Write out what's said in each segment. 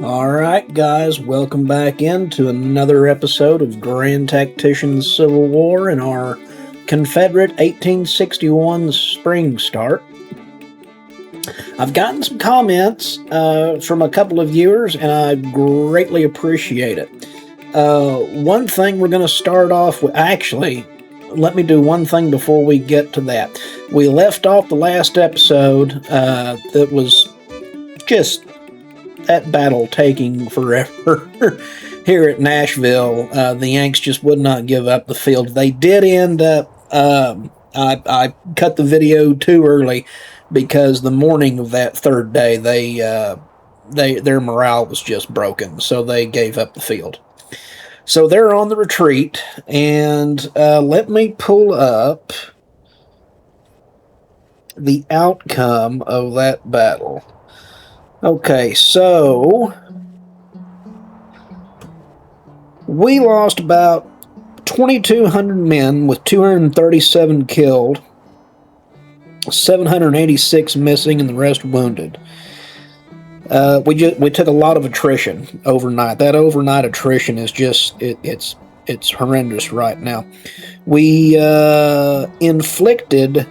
All right, guys, welcome back into another episode of Grand Tactician The Civil War in our Confederate 1861 spring start. I've gotten some comments from a couple of viewers, and I greatly appreciate it. One thing we're going to start off with, actually, let me do one thing before we get to that. We left off the last episode that was just that battle taking forever here at Nashville. The Yanks just would not give up the field. They did end up. I cut the video too early because the morning of that third day, their morale was just broken, so they gave up the field. So they're on the retreat, and let me pull up the outcome of that battle. Okay, so we lost about 2,200 men with 237 killed, 786 missing, and the rest wounded. We took a lot of attrition overnight. That overnight attrition is just it's horrendous right now. We inflicted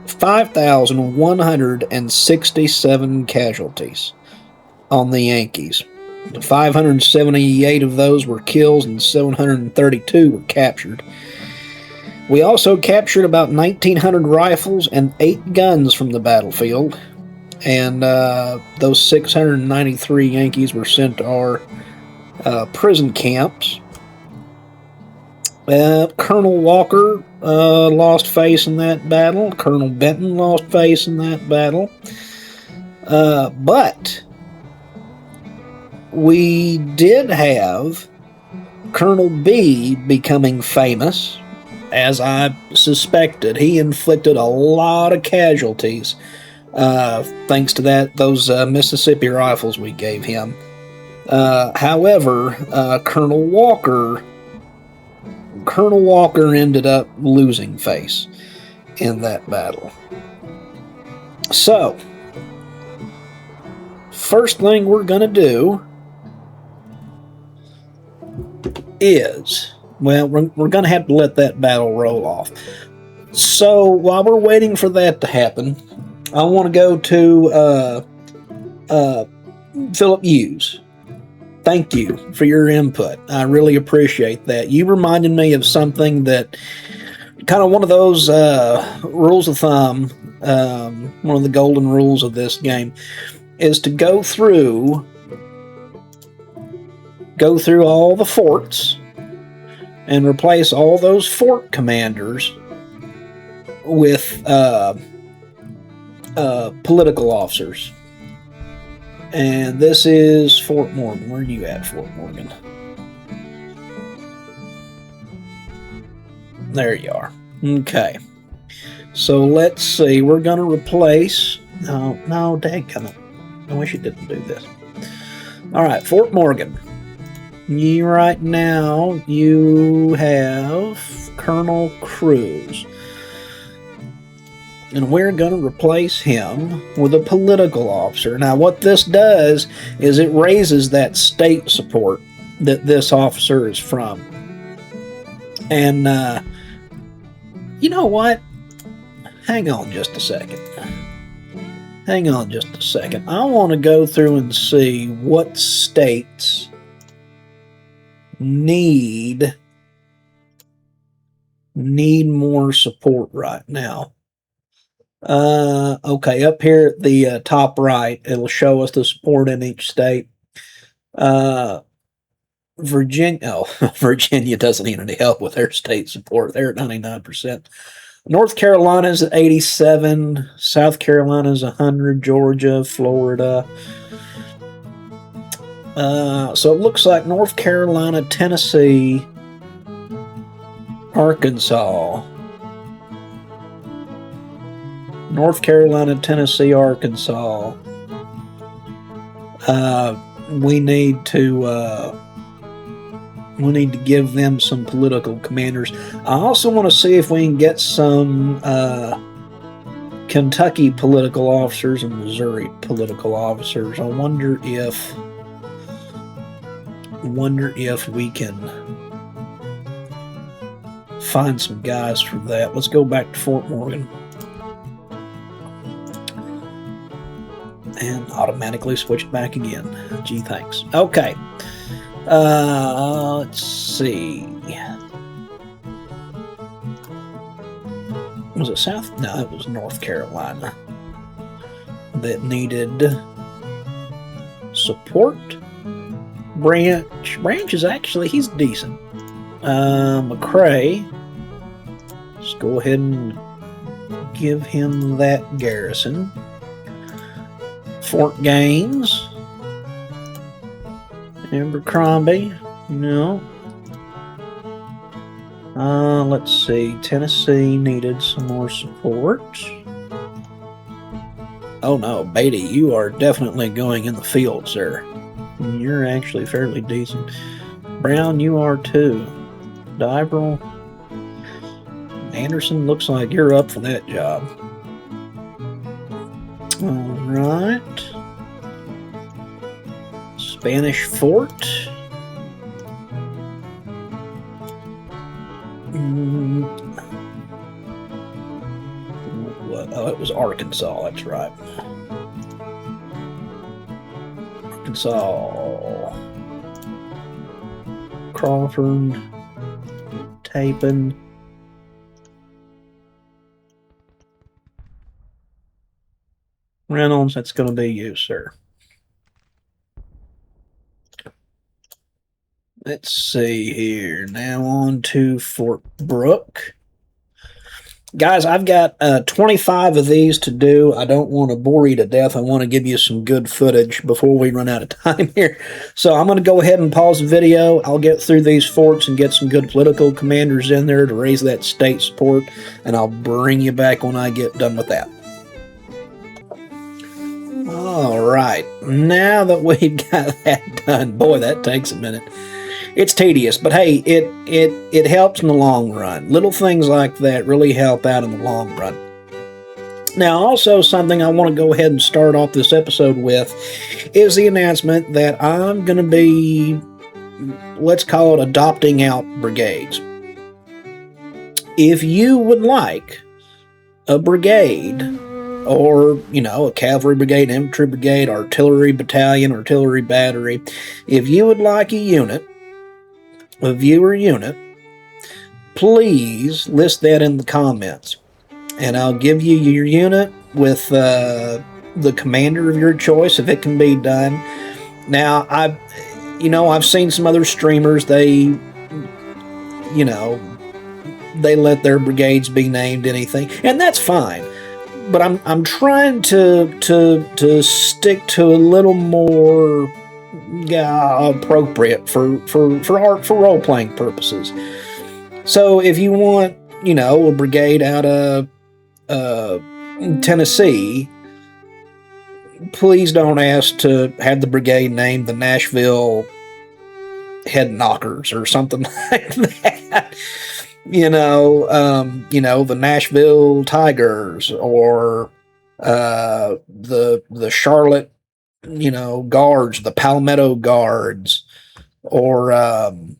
5,167 casualties on the Yankees. 578 of those were kills and 732 were captured. We also captured about 1,900 rifles and 8 guns from the battlefield, and those 693 Yankees were sent to our prison camps. Colonel Walker lost face in that battle. Colonel Benton lost face in that battle. But we did have Colonel B becoming famous, as I suspected. He inflicted a lot of casualties thanks to those Mississippi rifles we gave him. However, Colonel Walker ended up losing face in that battle. So, first thing we're going to do is, well, we're going to have to let that battle roll off. So, while we're waiting for that to happen, I want to go to Philip Hughes. Thank you for your input. I really appreciate that. You reminded me of something that, kind of one of those rules of thumb, one of the golden rules of this game, is to go through all the forts and replace all those fort commanders with political officers. And this is Fort Morgan. Where are you at, Fort Morgan? There you are. Okay. So let's see. We're going to replace... No, dadgummit. I wish it didn't do this. All right, Fort Morgan. Right now, you have Colonel Cruz. And we're going to replace him with a political officer. Now, what this does is it raises that state support that this officer is from. And, you know what? Hang on just a second. I want to go through and see what states need more support right now. Okay, up here at the top right, it'll show us the support in each state. Virginia doesn't need any help with their state support. They're at 99%. North Carolina's at 87, South Carolina's 100, Georgia, Florida. So it looks like North Carolina, Tennessee, Arkansas. North Carolina, Tennessee, Arkansas. We need to give them some political commanders. I also want to see if we can get some Kentucky political officers and Missouri political officers. I wonder if wonder if we can find some guys for that. Let's go back to Fort Morgan. And automatically switch it back again. Gee, thanks. Okay. Let's see. Was it South? No, it was North Carolina that needed support. Branch is actually, he's decent. McCrae, let's go ahead and give him that garrison. Fort Gaines, Abercrombie, no. Let's see, Tennessee needed some more support. Oh no, Beatty, you are definitely going in the field, sir. You're actually fairly decent. Brown, you are too. Diverl, Anderson, looks like you're up for that job. Alright. Spanish Fort. What? Oh, it was Arkansas, that's right. Arkansas. Crawford. Tappan. Reynolds, that's going to be you, sir. Let's see here. Now on to Fort Brooke. Guys, I've got 25 of these to do. I don't want to bore you to death. I want to give you some good footage before we run out of time here. So I'm going to go ahead and pause the video. I'll get through these forts and get some good political commanders in there to raise that state support, and I'll bring you back when I get done with that. All right, now that we've got that done, boy, that takes a minute. It's tedious, but hey, it helps in the long run. Little things like that really help out in the long run. Now, also something I want to go ahead and start off this episode with is the announcement that I'm going to be, let's call it, adopting out brigades. If you would like a brigade, or, you know, a cavalry brigade, infantry brigade, artillery battalion, artillery battery, if you would like a unit, a viewer unit, please list that in the comments, and I'll give you your unit with the commander of your choice if it can be done. Now, I've seen some other streamers, they let their brigades be named anything, and that's fine. But I'm trying to stick to a little more appropriate for role playing purposes. So if you want, a brigade out of Tennessee, please don't ask to have the brigade named the Nashville Head Knockers or something like that. The Nashville Tigers, or the Charlotte, Guards, the Palmetto Guards, or I've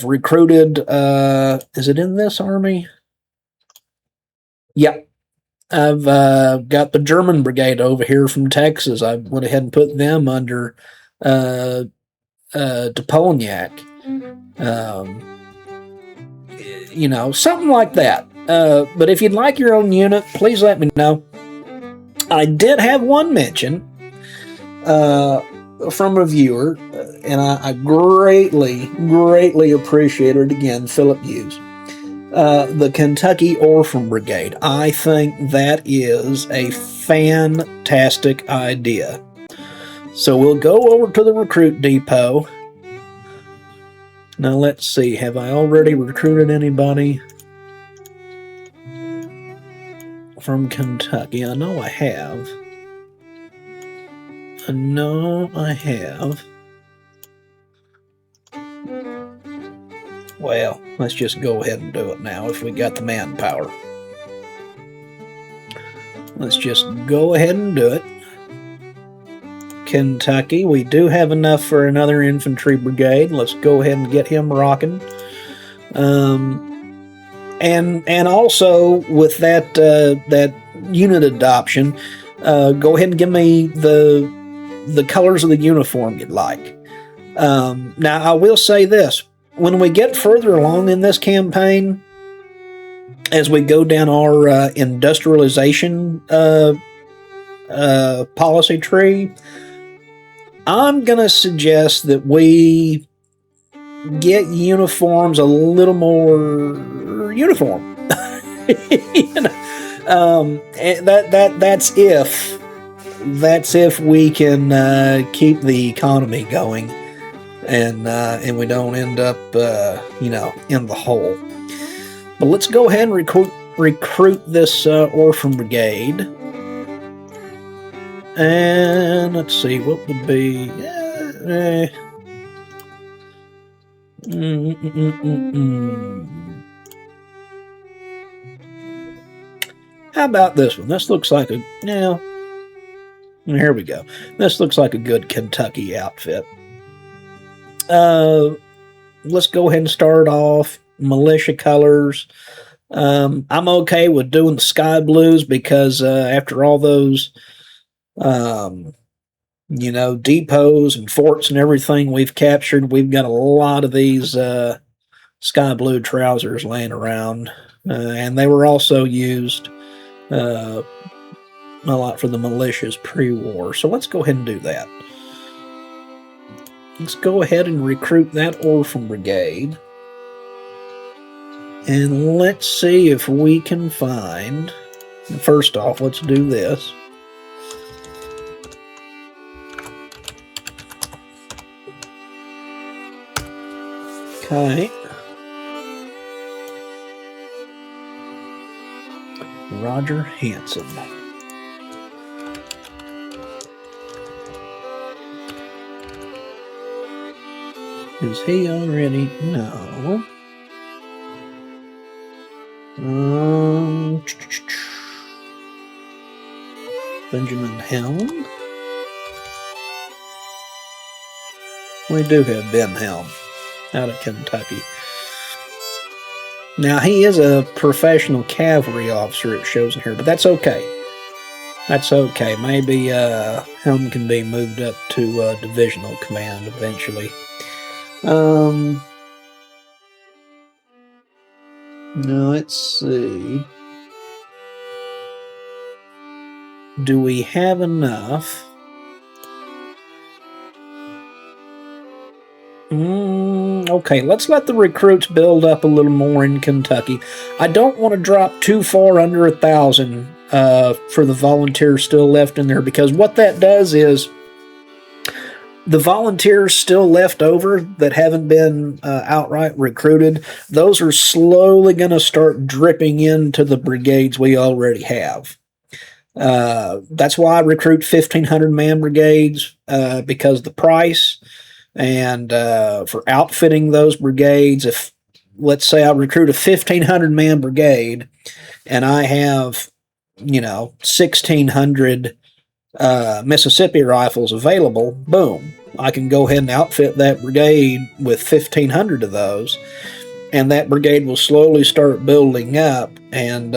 recruited. Is it in this army? Yep. I've got the German brigade over here from Texas. I went ahead and put them under Depolniak. Something like that. But if you'd like your own unit, please let me know. I did have one mention from a viewer, and I greatly appreciate it. Again, Philip Hughes. The Kentucky Orphan Brigade. I think that is a fantastic idea. So we'll go over to the recruit depot. Now let's see, have I already recruited anybody from Kentucky? I know I have. Well, let's just go ahead and do it now if we got the manpower. Let's just go ahead and do it. Kentucky. We do have enough for another infantry brigade. Let's go ahead and get him rocking. And also with that unit adoption, go ahead and give me the colors of the uniform you'd like. Now, I will say this. When we get further along in this campaign, as we go down our industrialization policy tree, I'm going to suggest that we get uniforms a little more uniform. That's if we can keep the economy going, and we don't end up in the hole. But let's go ahead and recruit this orphan brigade, and let's see what would be. How about this one? This looks like here we go. This looks like a good Kentucky outfit. Let's go ahead and start off militia colors. I'm okay with doing the sky blues because after all those depots and forts and everything we've captured, we've got a lot of these sky blue trousers laying around, and they were also used a lot for the militias pre-war. So let's go ahead and do that. Let's go ahead and recruit that orphan brigade, and let's see if we can find. First off, let's do this. Okay. Roger Hanson. Is he already? No. Benjamin Helm. We do have Ben Helm out of Kentucky. Now, he is a professional cavalry officer, it shows in here, but that's okay. That's okay. Maybe Helm can be moved up to divisional command eventually. Now, let's see. Do we have enough? Okay, let's let the recruits build up a little more in Kentucky. I don't want to drop too far under 1,000 for the volunteers still left in there, because what that does is the volunteers still left over that haven't been outright recruited, those are slowly going to start dripping into the brigades we already have. That's why I recruit 1,500-man brigades, because the price and for outfitting those brigades, if let's say I recruit a 1,500-man brigade and I have 1,600 Mississippi rifles available, boom, I can go ahead and outfit that brigade with 1,500 of those, and that brigade will slowly start building up, and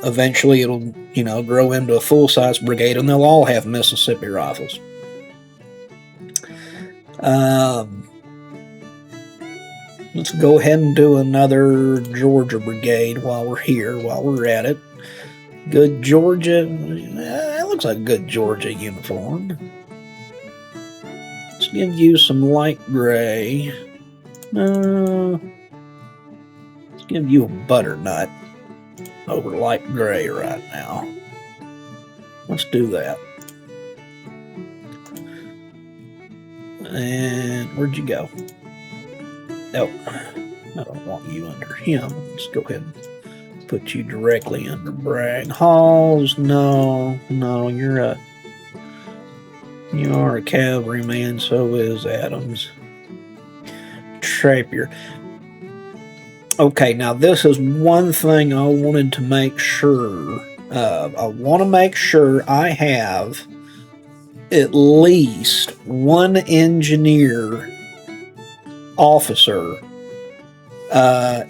eventually it'll grow into a full-size brigade, and they'll all have Mississippi rifles. Let's go ahead and do another Georgia brigade while we're here, while we're at it. Good Georgia. That looks like a good Georgia uniform. Let's give you some light gray. Let's give you a butternut over light gray right now. Let's do that. And where'd you go? Oh, I don't want you under him. Let's go ahead and put you directly under Bragg. Halls, no, you are a cavalryman, so is Adams. Trappier. Okay, now this is one thing I wanted to make sure of. I want to make sure I have at least one engineer officer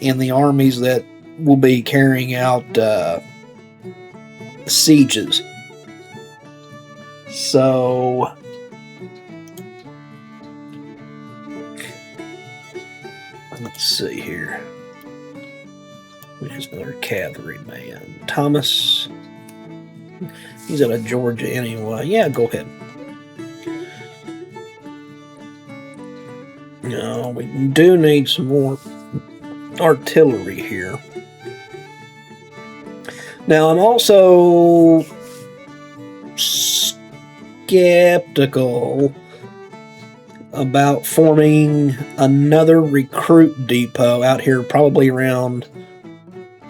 in the armies that will be carrying out sieges. So let's see here. There's another cavalryman. Thomas. He's out of Georgia anyway. Yeah, go ahead. No, we do need some more artillery here. Now, I'm also skeptical about forming another recruit depot out here, probably around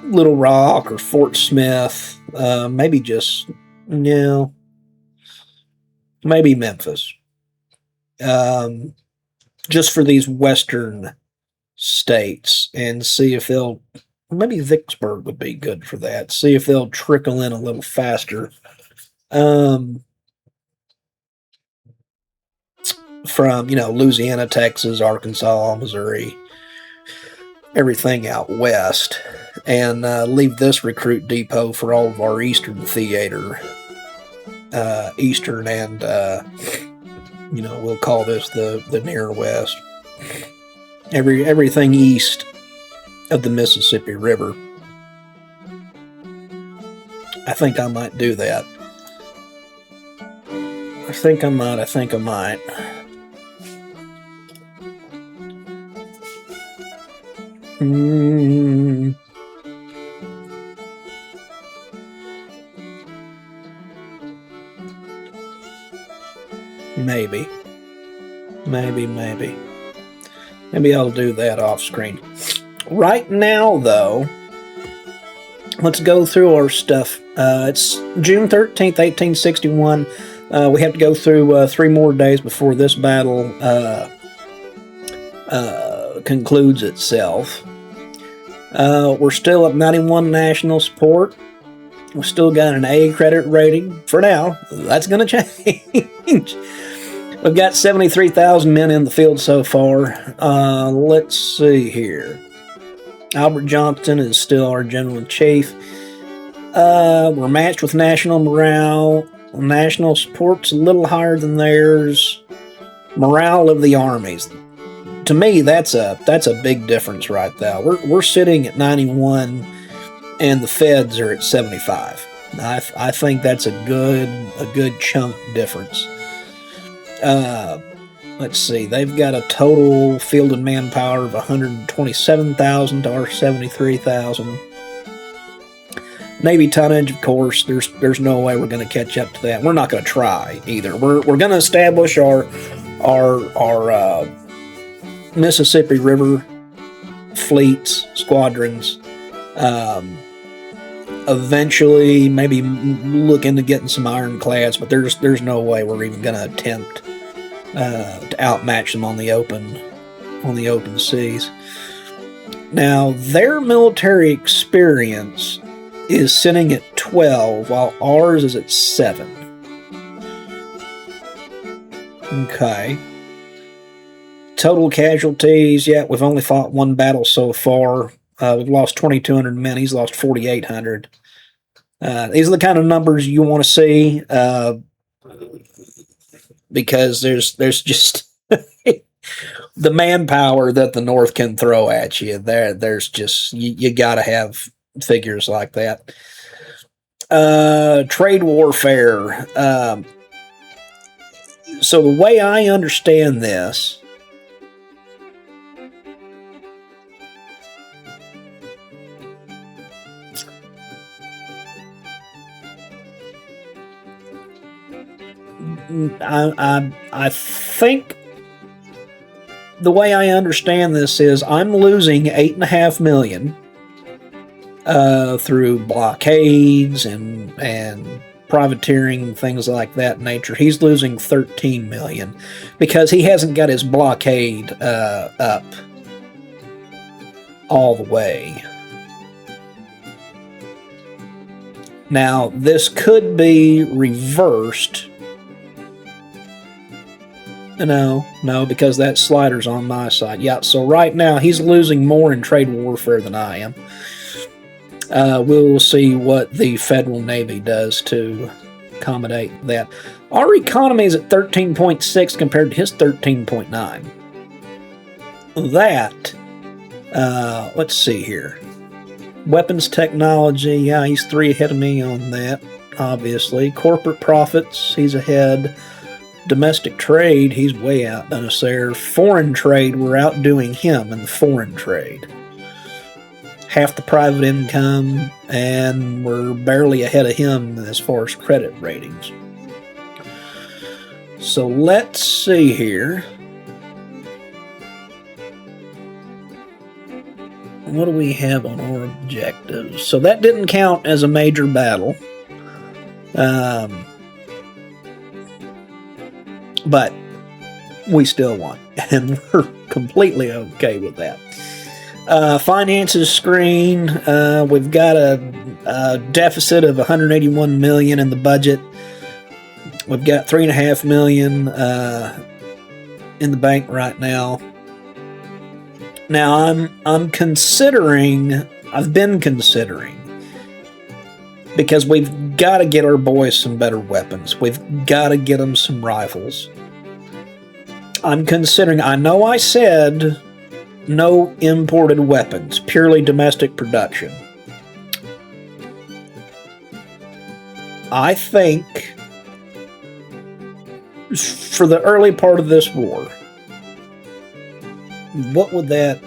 Little Rock or Fort Smith. Maybe just, no, maybe Memphis. Just for these western states, and see if they'll, maybe Vicksburg would be good for that. See if they'll trickle in a little faster. From, Louisiana, Texas, Arkansas, Missouri, everything out west, and leave this recruit depot for all of our eastern theater. Eastern and, we'll call this the near west. Everything east of the Mississippi River. I think I might do that. I think I might. Maybe I'll do that off screen. Right now, though, let's go through our stuff. It's June 13th, 1861. We have to go through 3 more days before this battle concludes itself. We're still at 91 national support. We've still got an A credit rating for now. That's going to change. We've got 73,000 men in the field so far. Let's see here. Albert Johnston is still our general-in-chief. We're matched with national morale. National support's a little higher than theirs. Morale of the armies. To me, that's a big difference right there. We're sitting at 91, and the Feds are at 75. I think that's a good chunk difference. Let's see. They've got a total fielded manpower of 127,000 to our 73,000. Navy tonnage, of course. There's no way we're going to catch up to that. We're not going to try either. We're going to establish our Mississippi River fleets, squadrons. Eventually, maybe look into getting some ironclads, but there's no way we're even going to attempt to outmatch them on the open seas. Now, their military experience is sitting at 12, while ours is at 7. Okay. Total casualties, yeah, we've only fought 1 battle so far. We've lost 2,200 men. He's lost 4,800. These are the kind of numbers you want to see, because there's just the manpower that the North can throw at you. There's just you got to have figures like that. Trade warfare. So the way I understand this, I think the way I understand this is I'm losing 8.5 million through blockades and privateering, things like that nature. He's losing 13 million because he hasn't got his blockade up all the way. Now, this could be reversed No, because that slider's on my side. Yeah, so right now he's losing more in trade warfare than I am. We'll see what the Federal Navy does to accommodate that. Our economy is at 13.6 compared to his 13.9. That, let's see here. Weapons technology, yeah, he's 3 ahead of me on that, obviously. Corporate profits, he's ahead. Domestic trade, he's way outdone us there. Foreign trade, we're outdoing him in the foreign trade. Half the private income, and we're barely ahead of him as far as credit ratings. So let's see here. What do we have on our objectives? So that didn't count as a major battle. But we still won, and we're completely okay with that. Finances screen, we've got a deficit of $181 million in the budget. We've got $3.5 million in the bank right now. Now I've been considering, because we've got to get our boys some better weapons. We've got to get them some rifles. I'm considering, I know I said no imported weapons, purely domestic production. I think for the early part of this war, what would that,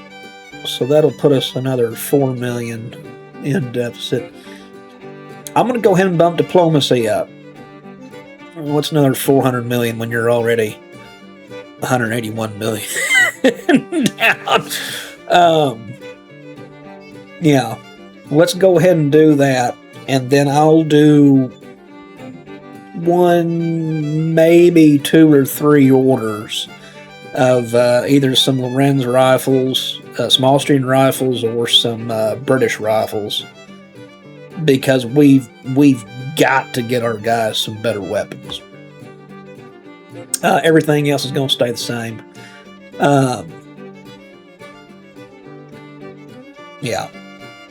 so that'll put us another $4 million in deficit. I'm going to go ahead and bump diplomacy up. What's another $400 million when you're already $181 million down? Yeah, let's go ahead and do that, and then I'll do 1, maybe 2 or 3 orders of either some Lorenz rifles, some Austrian rifles, or some British rifles, because we've got to get our guys some better weapons. Everything else is going to stay the same. Yeah,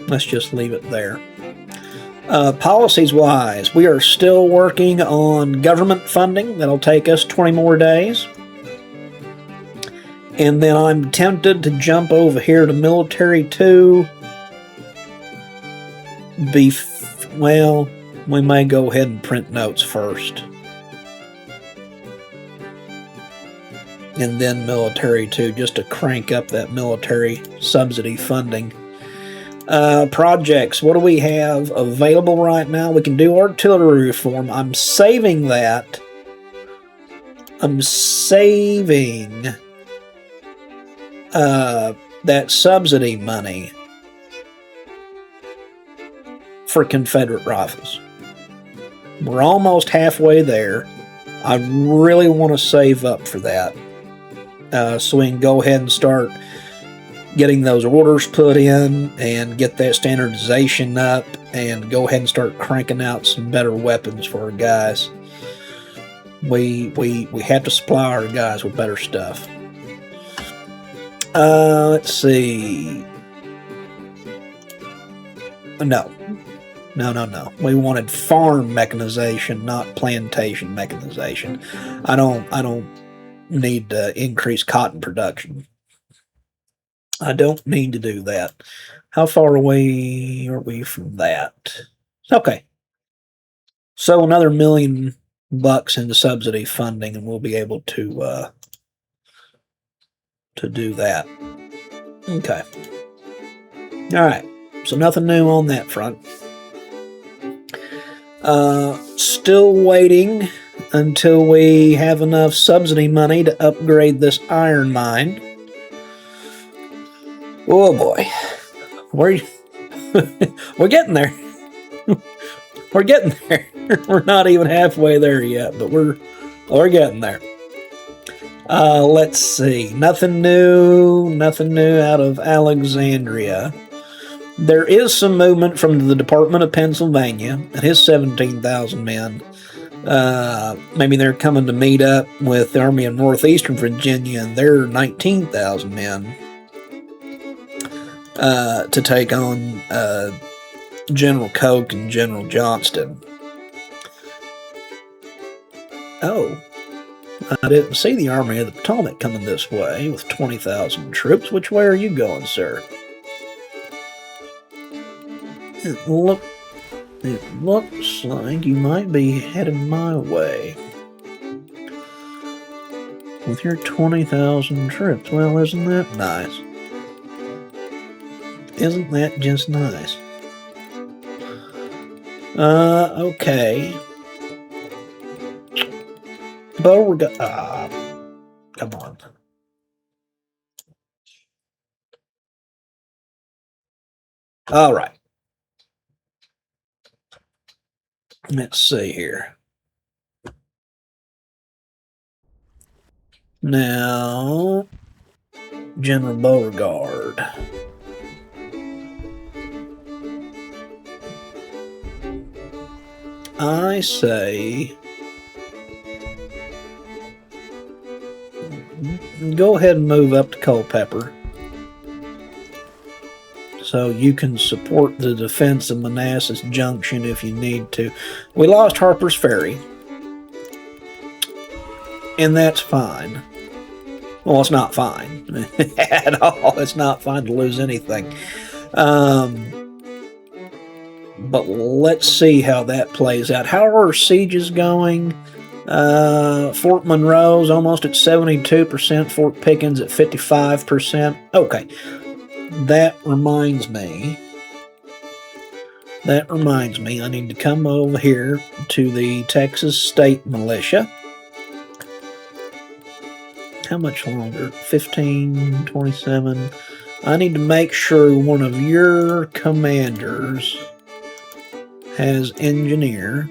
let's just leave it there. Policies-wise, we are still working on government funding. That'll take us 20 more days. And then I'm tempted to jump over here to military 2. Well, we may go ahead and print notes first. And then military 2, just to crank up that military subsidy funding. Projects, what do we have available right now? We can do artillery reform. I'm saving that. I'm saving that subsidy money for Confederate rifles. We're almost halfway there. I really want to save up for that, so we can go ahead and start getting those orders put in and get that standardization up and go ahead and start cranking out some better weapons for our guys. We have to supply our guys with better stuff. Let's see. No. We wanted farm mechanization, not plantation mechanization. I don't need to increase cotton production. I don't need to do that. How far away are we from that? Okay. So another $1 million into subsidy funding, and we'll be able to do that. Okay. All right. So nothing new on that front. Still waiting until we have enough subsidy money to upgrade this iron mine. Oh boy, we're getting there. We're getting there. We're not even halfway there yet, but we're getting there. Let's see. Nothing new out of Alexandria. There is some movement from the Department of Pennsylvania and his 17,000 men Maybe they're coming to meet up with the Army of Northeastern Virginia and their 19,000 men to take on General Koch and General Johnston. Oh, I didn't see the Army of the Potomac coming this way with 20,000 troops. Which way are you going, sir? It looks like you might be headed my way with your 20,000 troops. Well, isn't that nice? Isn't that just nice? Okay. Beauregard. Come on. All right. Let's see here. Now, General Beauregard. I say go ahead and move up to Culpeper so you can support the defense of Manassas Junction if you need to. We lost Harper's Ferry, and that's fine. Well, it's not fine at all. It's not fine to lose anything. But let's see how that plays out. How are sieges going? Fort Monroe's almost at 72%. Fort Pickens at 55%. Okay. That reminds me, I need to come over here to the Texas State Militia. How much longer? 15, 27. I need to make sure one of your commanders has engineer.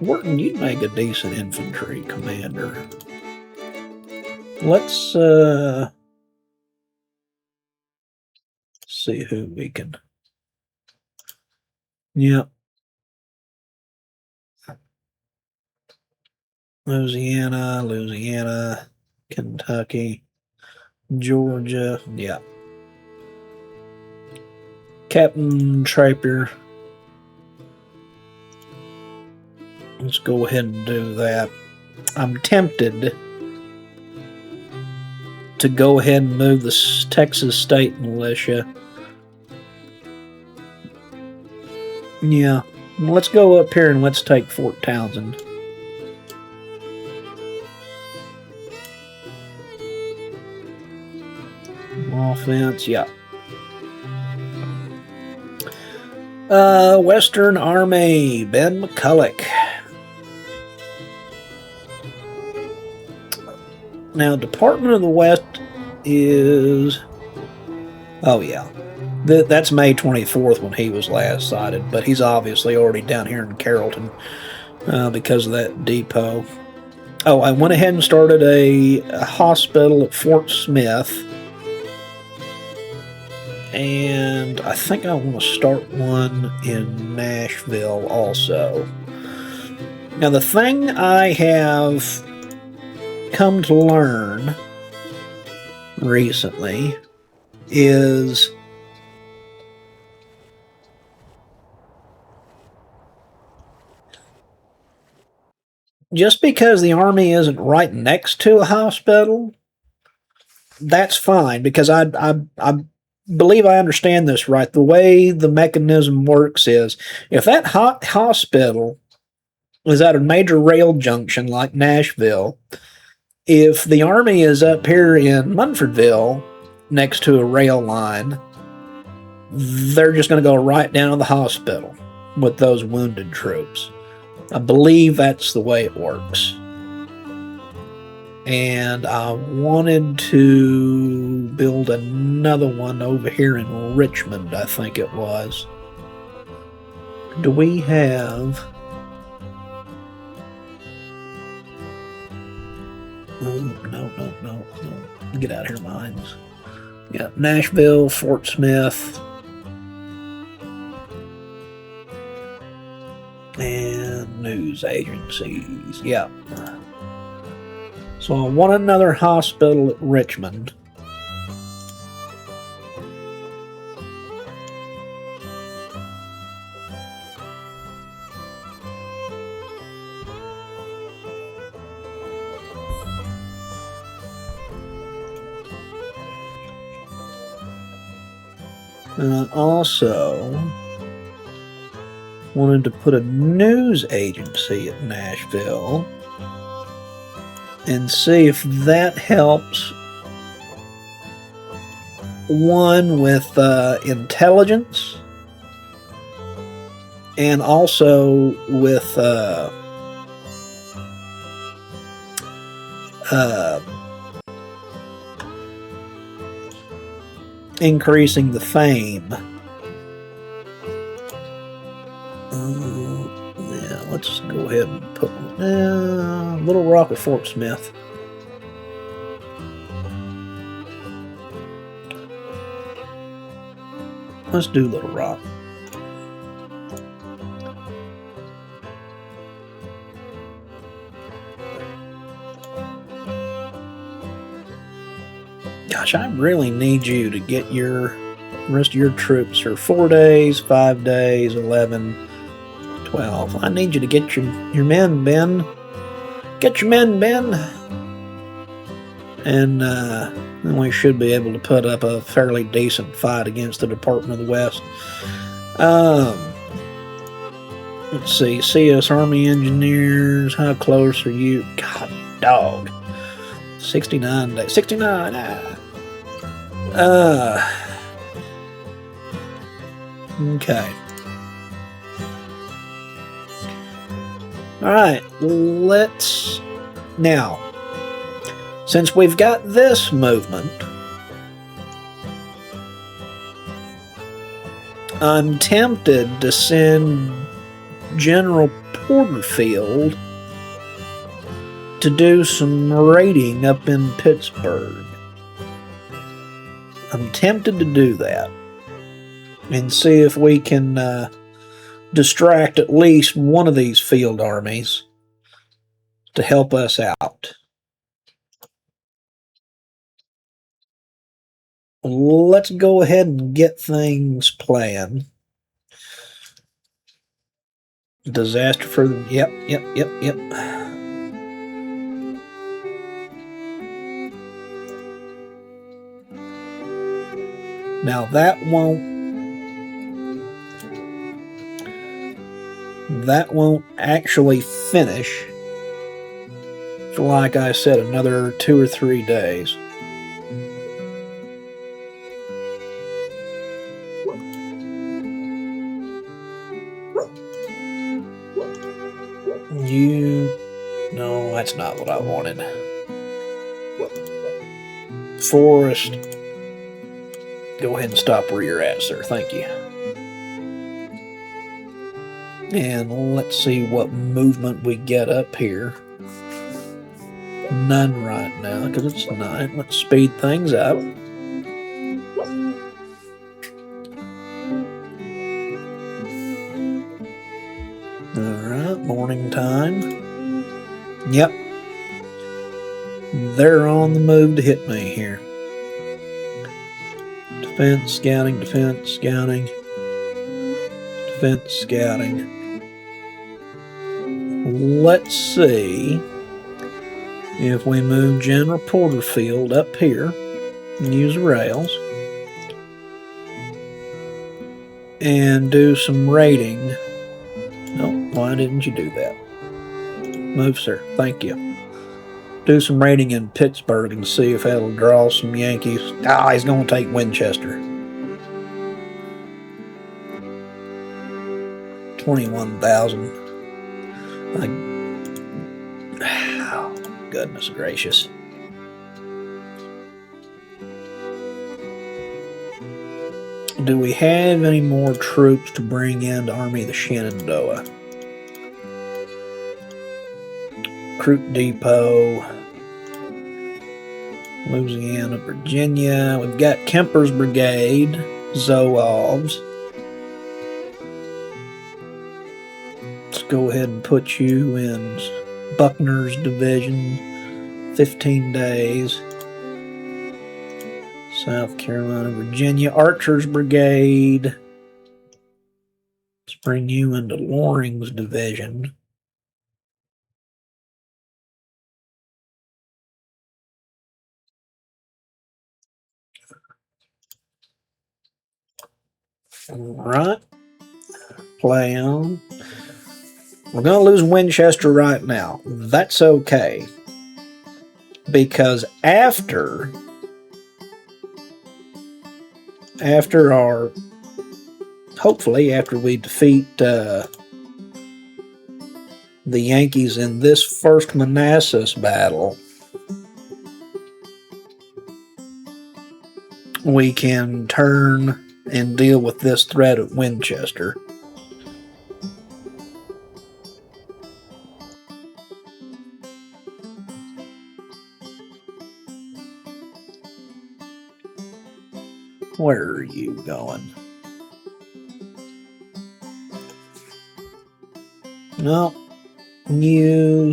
Wharton, you'd make a decent infantry commander. Let's see who we can. Yep. Louisiana, Kentucky, Georgia. Yeah. Captain Trapier. Let's go ahead and do that. I'm tempted to go ahead and move the Texas State Militia. Yeah. Let's go up here and let's take Fort Townsend. Offense, yeah. Western Army, Ben McCulloch. Now, Department of the West is... Oh, yeah. That's May 24th when he was last sighted, but he's obviously already down here in Carrollton because of that depot. Oh, I went ahead and started a hospital at Fort Smith. And I think I want to start one in Nashville also. Now, the thing I have come to learn recently is just because the Army isn't right next to a hospital, that's fine, because I believe I understand this right. The way the mechanism works is if that hospital is at a major rail junction like Nashville, if the Army is up here in Munfordville next to a rail line, they're just going to go right down to the hospital with those wounded troops. I believe that's the way it works. And I wanted to build another one over here in Richmond, I think it was. Do we have... No. Get out of here, mines. Yeah, Nashville, Fort Smith, and news agencies. Yeah. So I want another hospital at Richmond. And I also wanted to put a news agency at Nashville and see if that helps. One with intelligence and also with increasing the fame. Yeah, let's go ahead and put Little Rock or Fort Smith. Let's do Little Rock. Gosh, I really need you to get your rest of your troops for 4 days, 5 days, 11, 12. I need you to get your men, Ben. Get your men, Ben. And then we should be able to put up a fairly decent fight against the Department of the West. Let's see. CS Army Engineers. How close are you? God, dog. 69 days. 69. Okay. All right. Let's now. Since we've got this movement, I'm tempted to send General Porterfield to do some raiding up in Pittsburgh. I'm tempted to do that and see if we can distract at least one of these field armies to help us out. Let's go ahead and get things planned. Disaster for them. Yep. Now that won't actually finish for, like I said, another 2 or 3 days. No, that's not what I wanted. Forrest, go ahead and stop where you're at, sir. Thank you. And let's see what movement we get up here. None right now, because it's night. Let's speed things up. Alright, morning time. Yep. They're on the move to hit me here. Defense, scouting, defense, scouting. Defense, scouting. Let's see if we move General Porterfield up here and use rails and do some raiding. No, why didn't you do that? Move, sir. Thank you. Do some raiding in Pittsburgh and see if that'll draw some Yankees. He's going to take Winchester. 21,000. Oh, goodness gracious. Do we have any more troops to bring in to Army of the Shenandoah? Recruit Depot. Louisiana, Virginia. We've got Kemper's Brigade, Zouaves. Let's go ahead and put you in Buckner's Division, 15 days. South Carolina, Virginia, Archer's Brigade. Let's bring you into Loring's Division. All right. Play on. We're going to lose Winchester right now. That's okay. Because hopefully after we defeat the Yankees in this first Manassas battle, we can turn and deal with this threat at Winchester. Where are you going? No. You.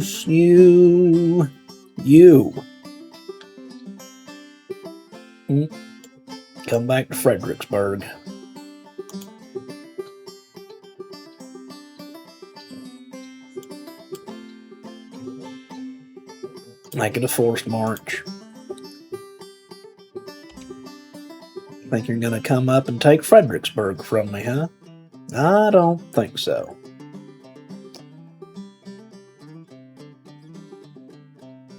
Come back to Fredricksburg. Make it a forced march. Think you're going to come up and take Fredericksburg from me, huh? I don't think so.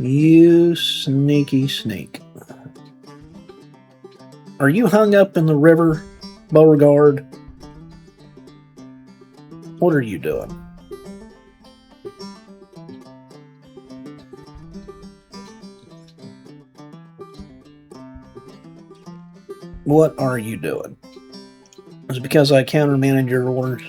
You sneaky sneak. Are you hung up in the river, Beauregard? What are you doing? What are you doing? Is it because I countermanded your orders?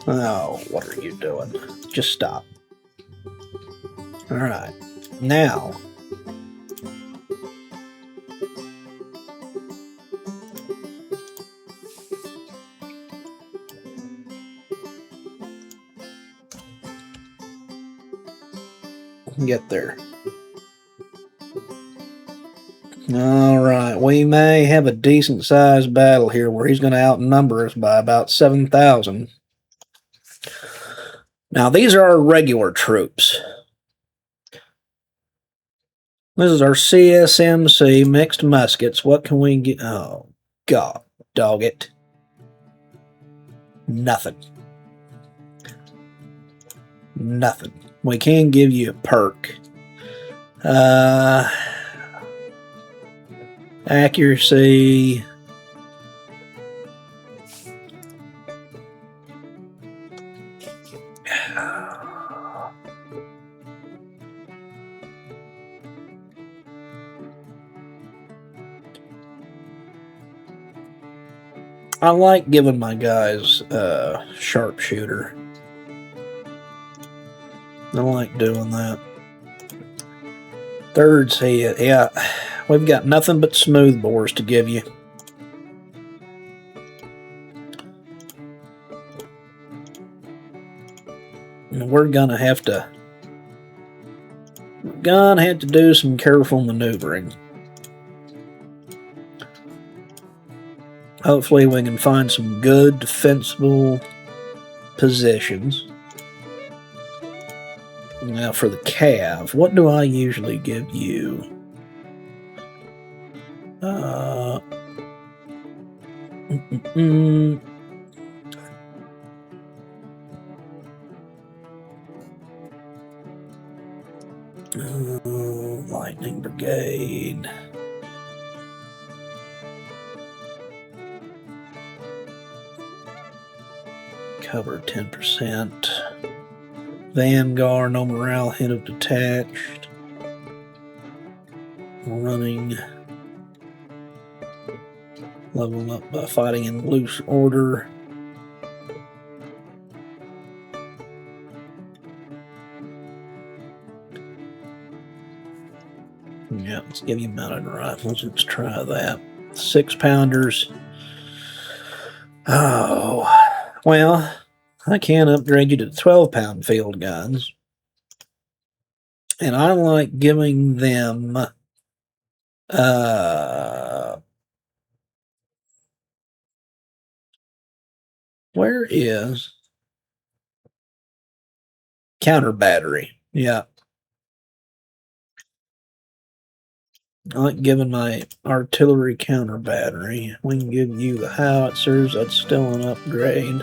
Oh, what are you doing? Just stop. All right. Now, get there. All right. We may have a decent-sized battle here where he's going to outnumber us by about 7,000. Now, these are our regular troops. This is our CSMC mixed muskets. What can we get? Oh, God, dog it. Nothing. Nothing. We can give you a perk. Accuracy. I like giving my guys sharpshooter. I like doing that. Third's head. Yeah, we've got nothing but smoothbores to give you. And we're gonna have to do some careful maneuvering. Hopefully we can find some good defensible positions. Now for the Cav, what do I usually give you? Lightning Brigade. Cover 10%. Vanguard, no morale hit of detached. running, level up by fighting in loose order. Yeah, let's give you mounted rifles. Let's try that. 6-pounders. Oh, well, I can upgrade you to 12-pound field guns. And I like giving them where is counter battery? Yeah. I like giving my artillery counter battery. We can give you the howitzers. That's still an upgrade.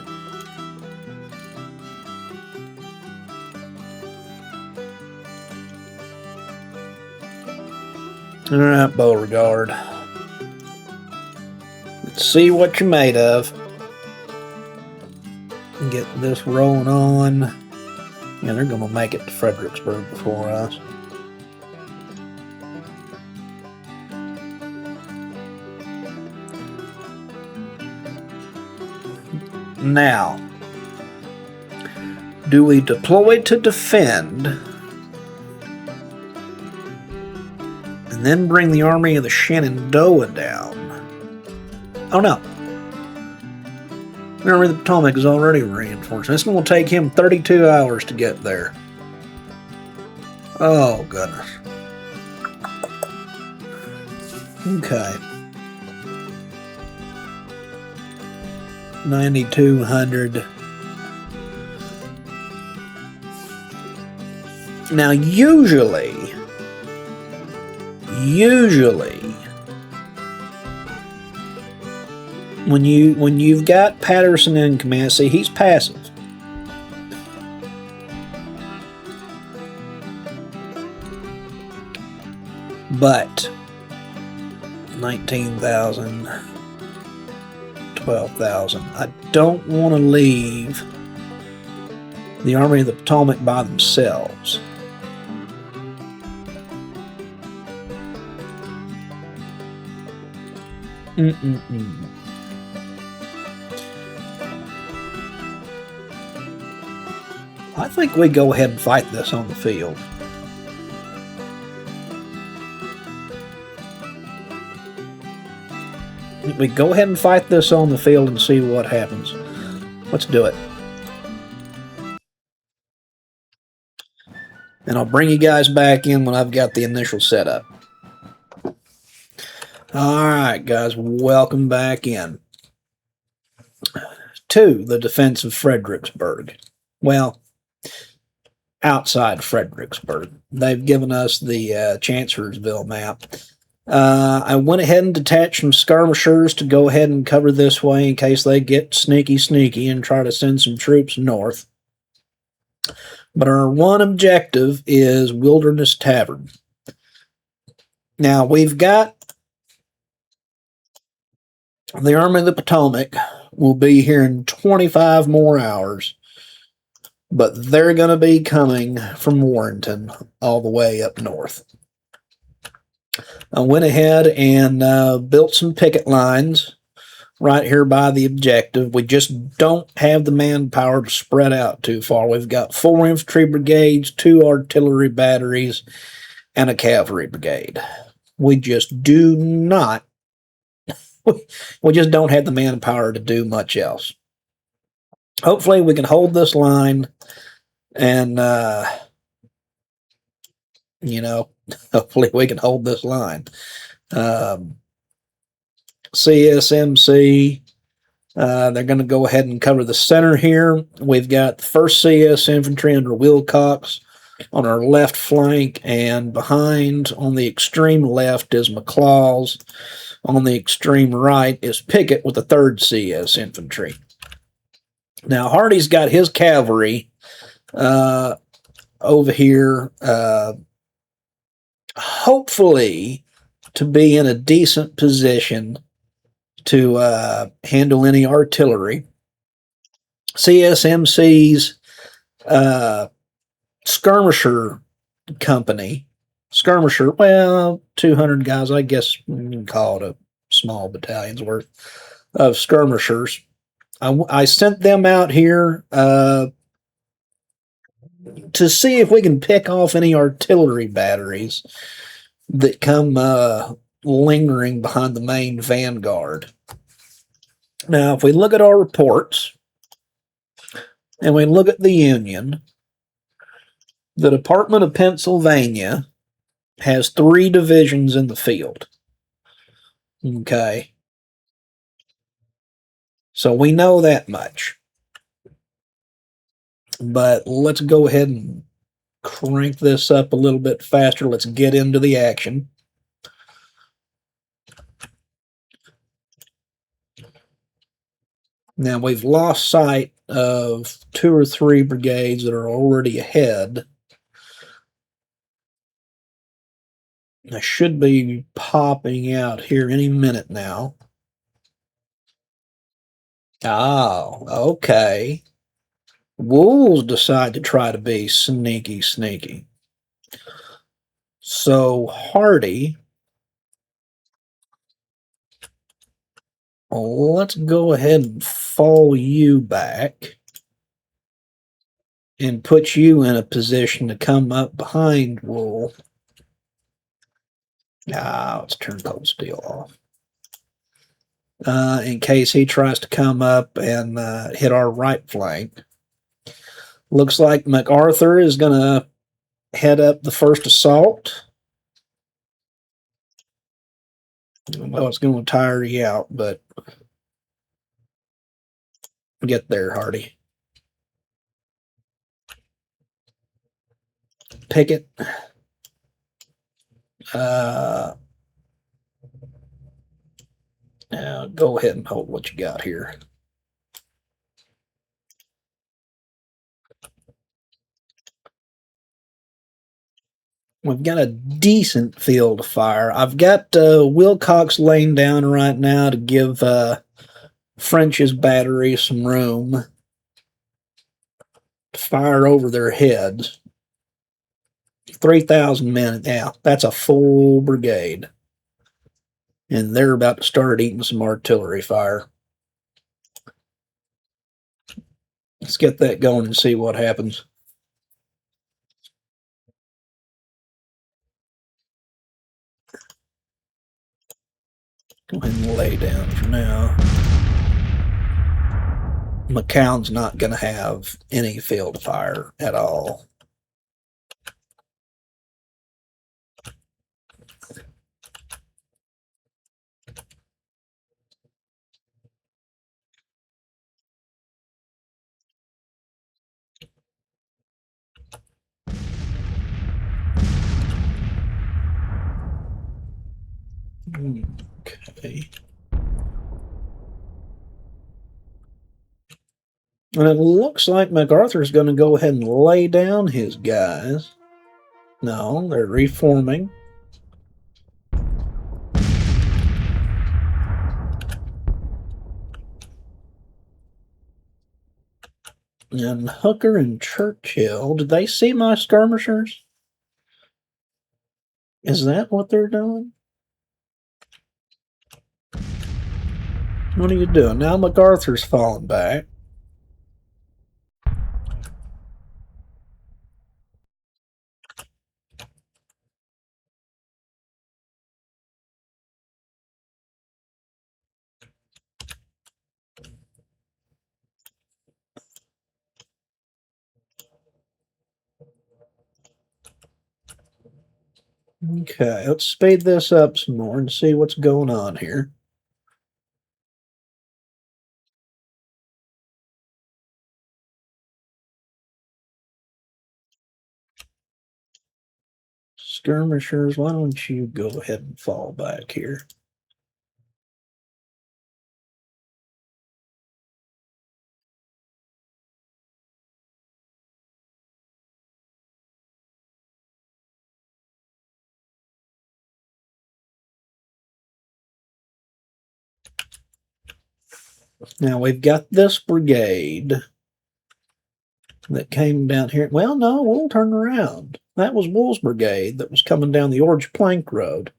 All right, Beauregard. Let's see what you're made of. Get this rolling on. Yeah, they're going to make it to Fredricksburg before us. Now, do we deploy to defend and then bring the Army of the Shenandoah down? Oh no. The Army of the Potomac is already reinforced. It's going to take him 32 hours to get there. Oh, goodness. Okay. 9,200. Now, usually, when you've got Patterson in command, see, he's passive. But 19,000, 12,000. I don't want to leave the Army of the Potomac by themselves. I think we go ahead and fight this on the field. We go ahead and fight this on the field and see what happens. Let's do it. And I'll bring you guys back in when I've got the initial setup. All right, guys, welcome back in to the defense of Fredricksburg. Well, outside Fredricksburg. They've given us the Chancellorsville map. I went ahead and detached some skirmishers to go ahead and cover this way in case they get sneaky and try to send some troops north. But our one objective is Wilderness Tavern. Now, we've got the Army of the Potomac will be here in 25 more hours. But they're going to be coming from Warrenton all the way up north. I went ahead and built some picket lines right here by the objective. We just don't have the manpower to spread out too far. We've got 4 infantry brigades, 2 artillery batteries, and a cavalry brigade. We just do not, we just don't have the manpower to do much else. Hopefully we can hold this line and, hopefully we can hold this line. CSMC, they're going to go ahead and cover the center here. We've got the 1st CS Infantry under Wilcox on our left flank, and behind on the extreme left is McLaws. On the extreme right is Pickett with the 3rd CS Infantry. Now, Hardy's got his cavalry over here, hopefully to be in a decent position to handle any artillery. CSMC's skirmisher company skirmisher. Well, 200 guys. I guess you can call it a small battalion's worth of skirmishers. I sent them out here to see if we can pick off any artillery batteries that come lingering behind the main vanguard. Now, if we look at our reports and we look at the Union, the Department of Pennsylvania has 3 divisions in the field. Okay. So we know that much. But let's go ahead and crank this up a little bit faster. Let's get into the action. Now we've lost sight of 2 or 3 brigades that are already ahead. I should be popping out here any minute now. Oh, okay. Wolves decide to try to be sneaky, sneaky. So Hardy, let's go ahead and fall you back and put you in a position to come up behind Wool. Let's turn cold steel off. In case he tries to come up and hit our right flank. Looks like MacArthur is going to head up the first assault. Well, it's going to tire you out, but get there, Hardy. Pickett. Now go ahead and hold what you got here. We've got a decent field of fire. I've got Wilcox laying down right now to give French's battery some room to fire over their heads. 3,000 men. Yeah, that's a full brigade. And they're about to start eating some artillery fire. Let's get that going and see what happens. Go ahead and lay down for now. McCown's not going to have any field fire at all. Okay. And it looks like MacArthur's going to go ahead and lay down his guys. No, they're reforming. And Hooker and Churchill, did they see my skirmishers? Is that what they're doing? What are you doing? Now MacArthur's falling back. Okay, let's speed this up some more and see what's going on here. Skirmishers, why don't you go ahead and fall back here? Now we've got this brigade that came down here. Well, no, we'll turn around. That was Wool's brigade that was coming down the Orange Plank Road.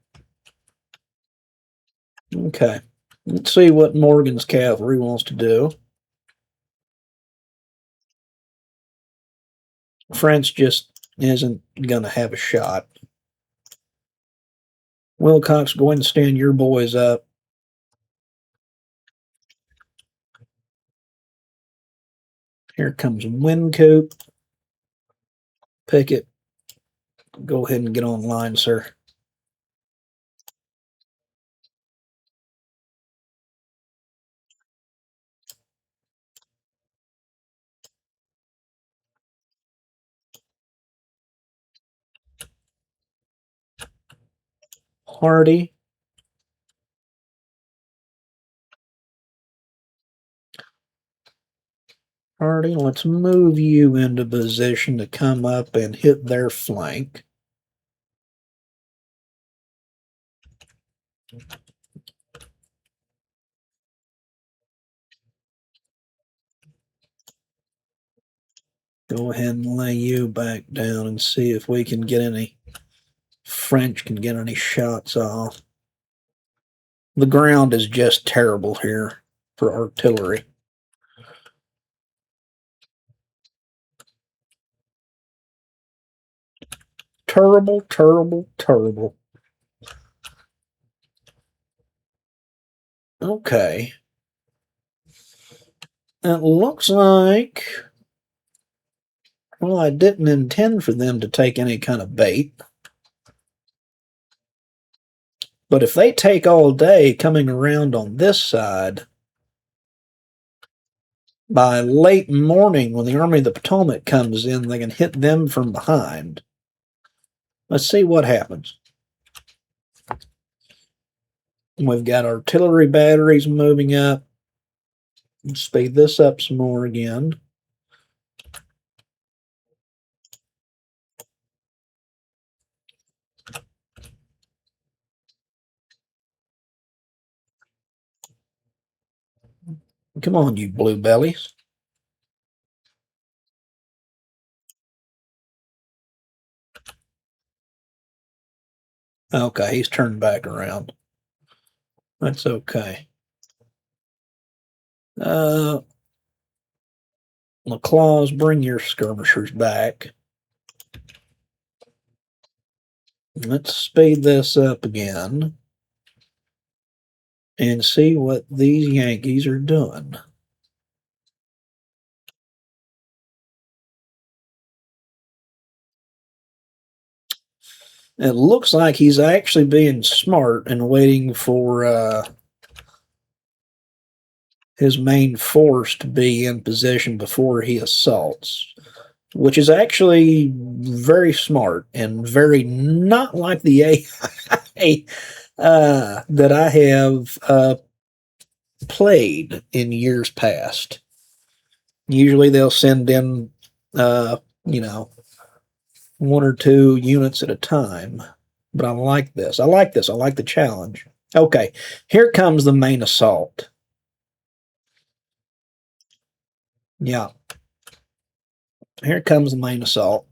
Okay. Let's see what Morgan's cavalry wants to do. France just isn't going to have a shot. Wilcox, go ahead and stand your boys up. Here comes Wyncoop. Pickett, go ahead and get online, sir. Hardy. Hardy, let's move you into position to come up and hit their flank. Go ahead and lay you back down and see if we can get any French can get any shots off. The ground is just terrible here for artillery. Terrible, terrible, terrible. Okay. It looks like, well, I didn't intend for them to take any kind of bait. But if they take all day coming around on this side, by late morning when the Army of the Potomac comes in, they can hit them from behind. Let's see what happens. We've got artillery batteries moving up. Let's speed this up some more again. Come on, you blue bellies. Okay, he's turned back around. That's okay. LaClaws, bring your skirmishers back. Let's speed this up again and see what these Yankees are doing. It looks like he's actually being smart and waiting for his main force to be in position before he assaults, which is actually very smart and very not like the AI that I have played in years past. Usually they'll send in, one or two units at a time. But I like this. I like this. I like the challenge. Okay, here comes the main assault. Yeah. Here comes the main assault.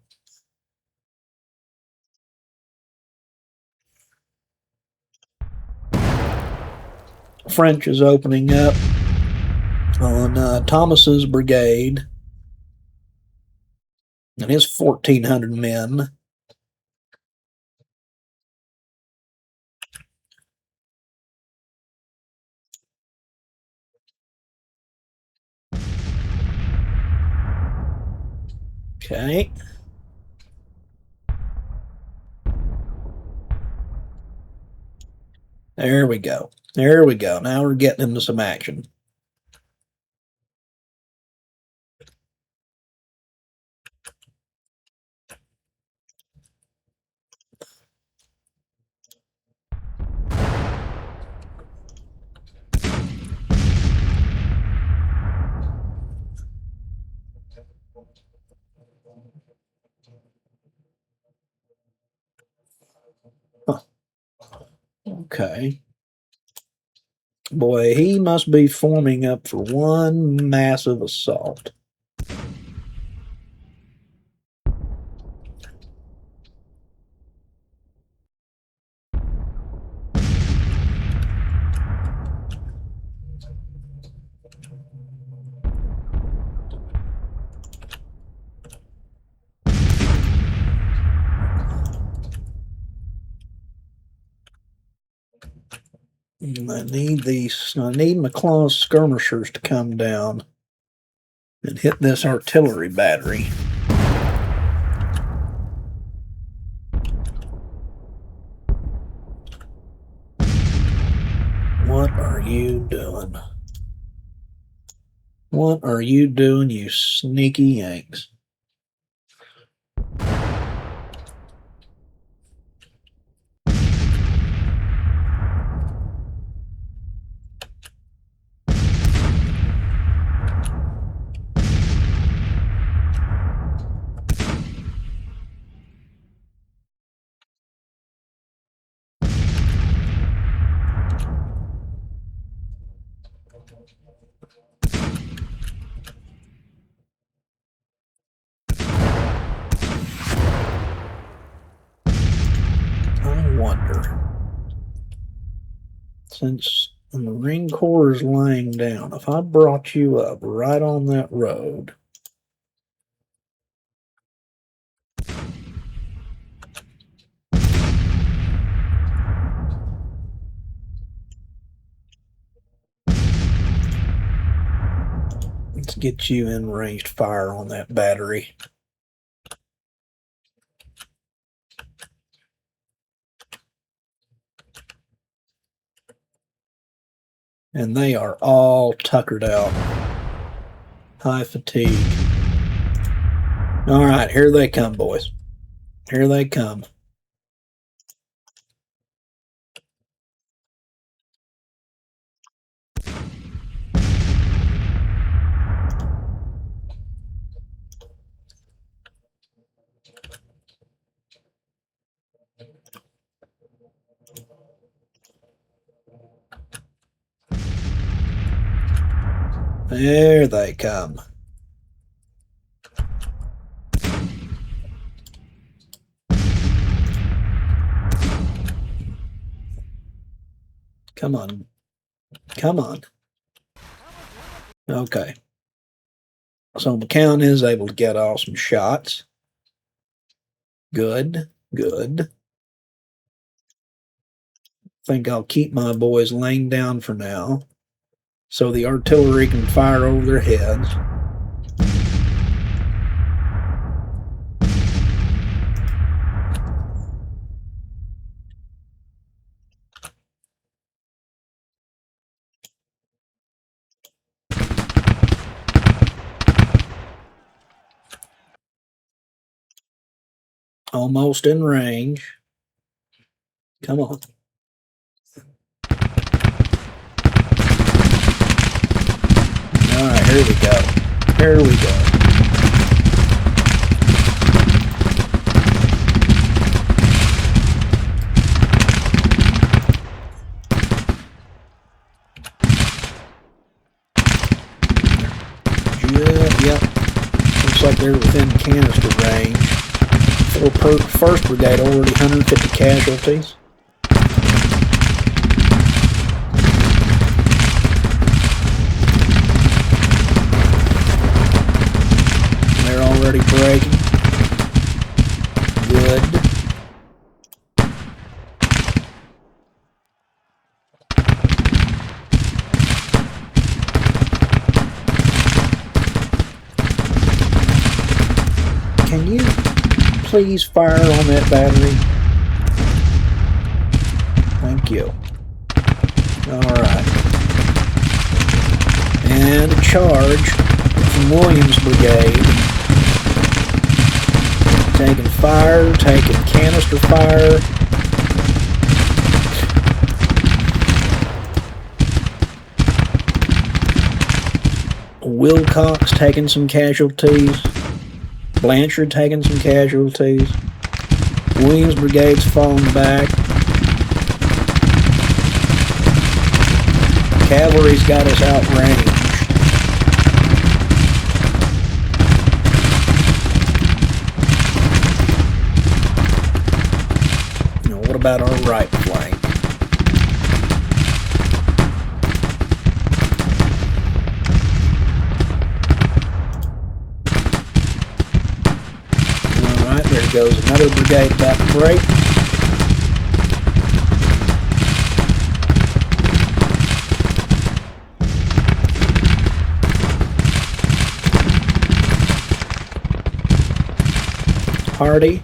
French is opening up on Thomas's brigade and his 1,400 men. Okay. There we go. There we go. Now we're getting into some action. Huh. Okay. Boy, he must be forming up for one massive assault. I need my claws skirmishers to come down and hit this artillery battery. What are you doing? What are you doing, you sneaky Yanks? I wonder, since the Marine Corps is laying down, if I brought you up right on that road, let's get you in ranged fire on that battery. And they are all tuckered out. High fatigue. All right, here they come, boys. Here they come. There they come. Come on. Come on. Okay. So McCown is able to get off some shots. Good. Good. Think I'll keep my boys laying down for now, so the artillery can fire over their heads. Almost in range. Come on. All right, here we go. Here we go. Yep. Looks like they're within canister range. First Brigade already 150 casualties. They're already breaking. Good. Can you please fire on that battery? Thank you. Alright. And a charge from Williams Brigade. Taking fire, taking canister fire. Wilcox taking some casualties. Blanchard taking some casualties. Williams Brigade's falling back. Cavalry's got us outranged. Now, what about our right flank? There goes another brigade about to break. Hardy.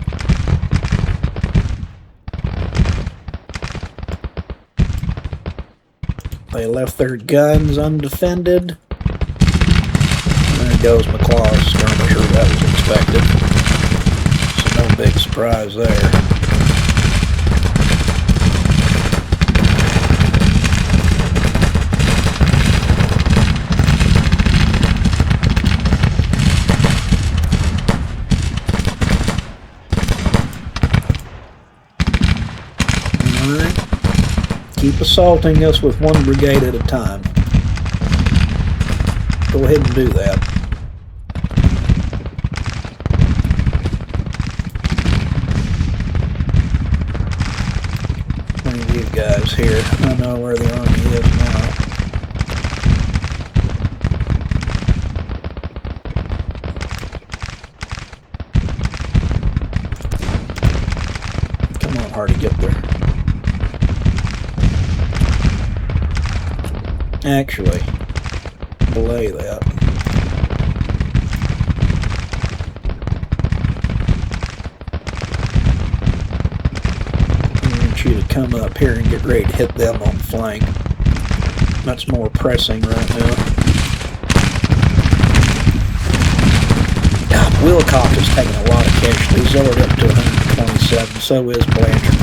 They left their guns undefended. There goes McClaw's skirmisher. That was expected. So no big surprise there. Alright. Keep assaulting us with one brigade at a time. Go ahead and do that. How many of you guys here? I know where the army is now. Come on, Hardy, get there. Actually, belay that. I want you to come up here and get ready to hit them on the flank. That's more pressing right now. God, Wilcox is taking a lot of casualties. He's already up to 127, so is Blanchard.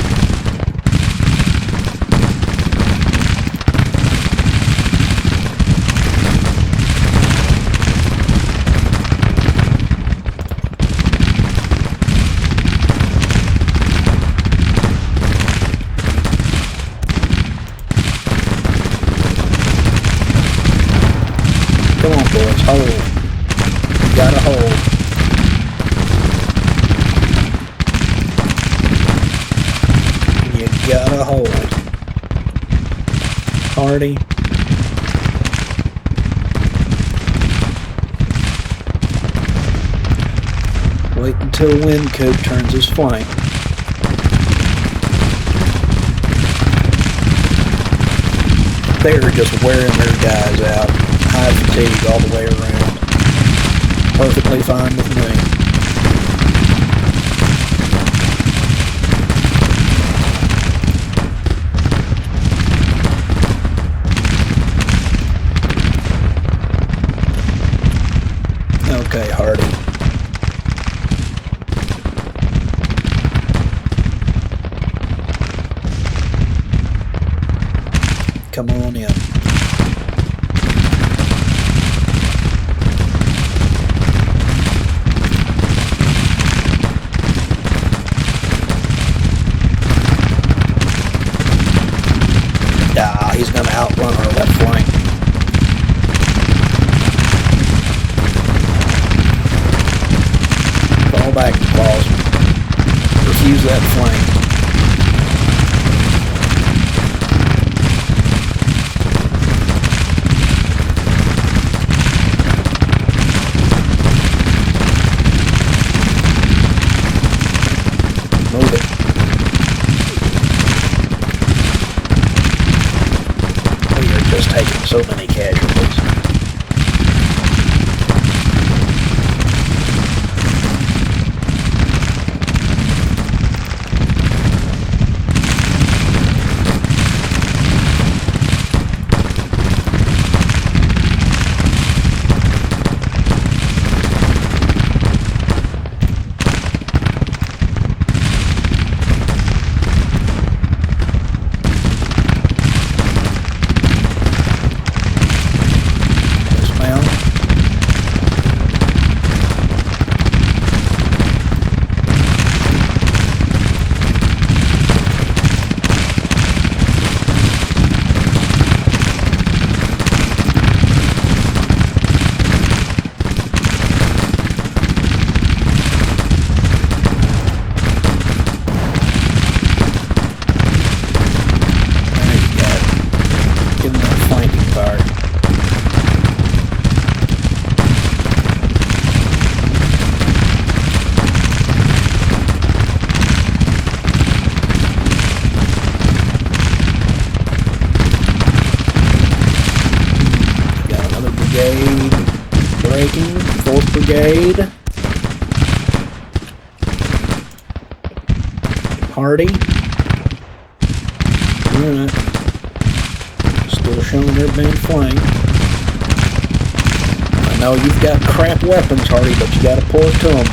Come on, boys, hold. You gotta hold. You gotta hold. Hardy. Wait until Wynkoop turns his flank. They're just wearing their guys out. High fatigue all the way around. Perfectly fine with me. Okay, Hardy. Come on in. He's going to outrun our left flank. Fall back, balls. Refuse that flank. Move it. Just taking so many casualties. Brigade, 4th Brigade. Hardy. Alright. Still showing they're being flanked. I know you've got crap weapons, Hardy, but you gotta pull it to them.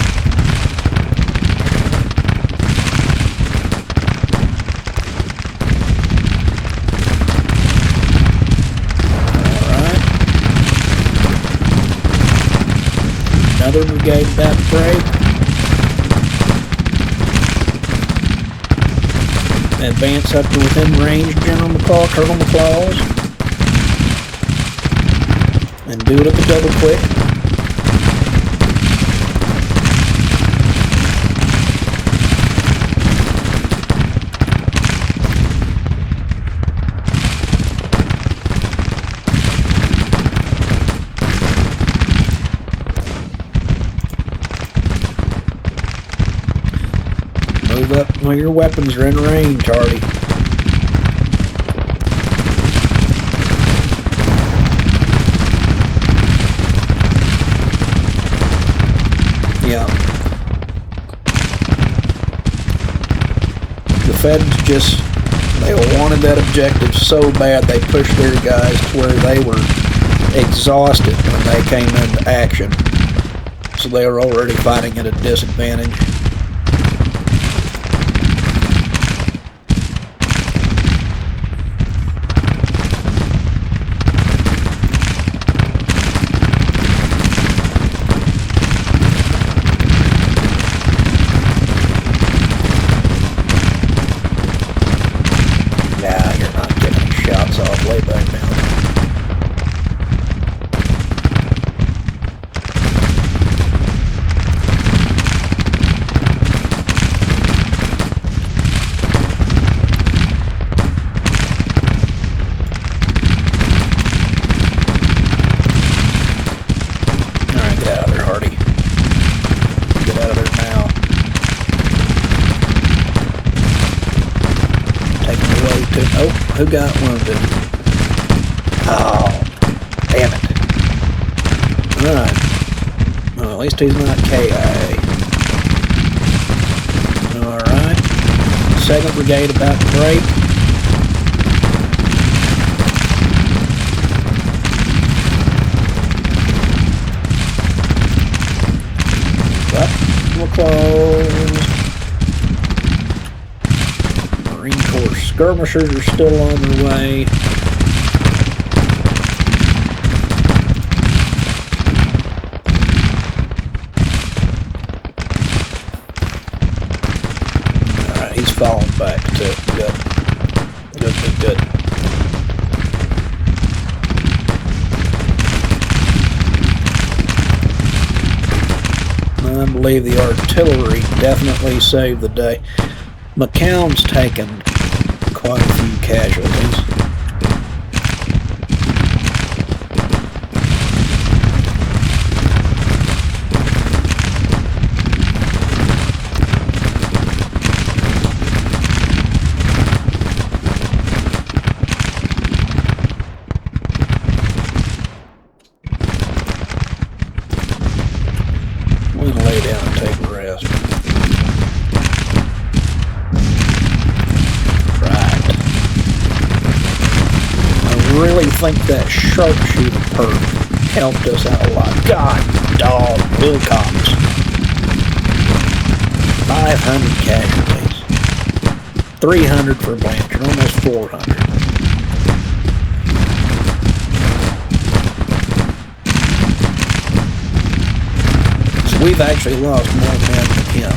Another brigade about to break. Advance up to within range, Colonel McClaws. And do it at the double quick. Move up when your weapons are in range, Hardy. Yeah. The Feds just, they wanted that objective so bad they pushed their guys to where they were exhausted when they came into action. So they were already fighting at a disadvantage. Way back down. Alright, get out of there, Hardy. Get out of there now. Taking away to... Oh, who got wounded? Oh, damn it. Alright. Well, at least he's not KIA. Alright. 2nd Brigade about to break. But we'll close. Marine Corps skirmishers are still on their way. He's falling back too. Good. Good. I believe the artillery definitely saved the day. McCown's taken quite a few casualties. Lay down and take a rest. Right. I really think that sharpshooter perk helped us out a lot. God dog, Wilcox. 500 casualties. 300 for Blanchard, almost 400. We've actually lost more men than him.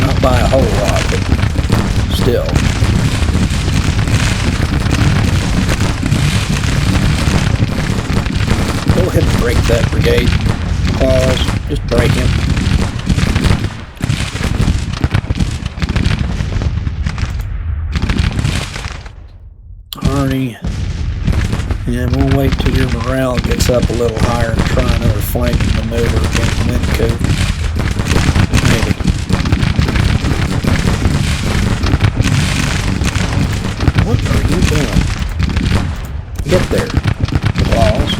Not by a whole lot, but still. Go ahead and break that brigade. Claws, just break him. Hardy. And we'll wait till your morale gets up a little higher and try another flanking maneuver against Windcoop. Maybe. What are you doing? Get there, Claws.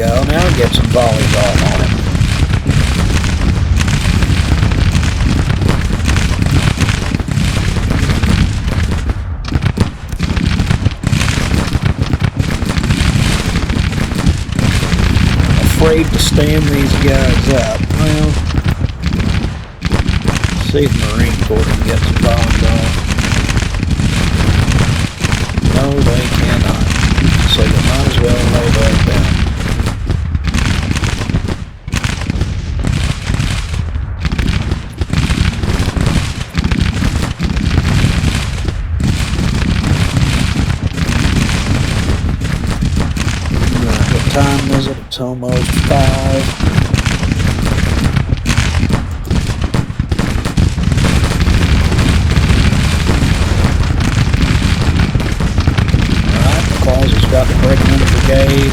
go. Now we get some volleyball on him. Afraid to stand these guys up. Well, see if Marine Corps can get some volleyball. No, they cannot. So you might as well lay that down. What time is it? It's almost 5. Has got the breaking into brigade.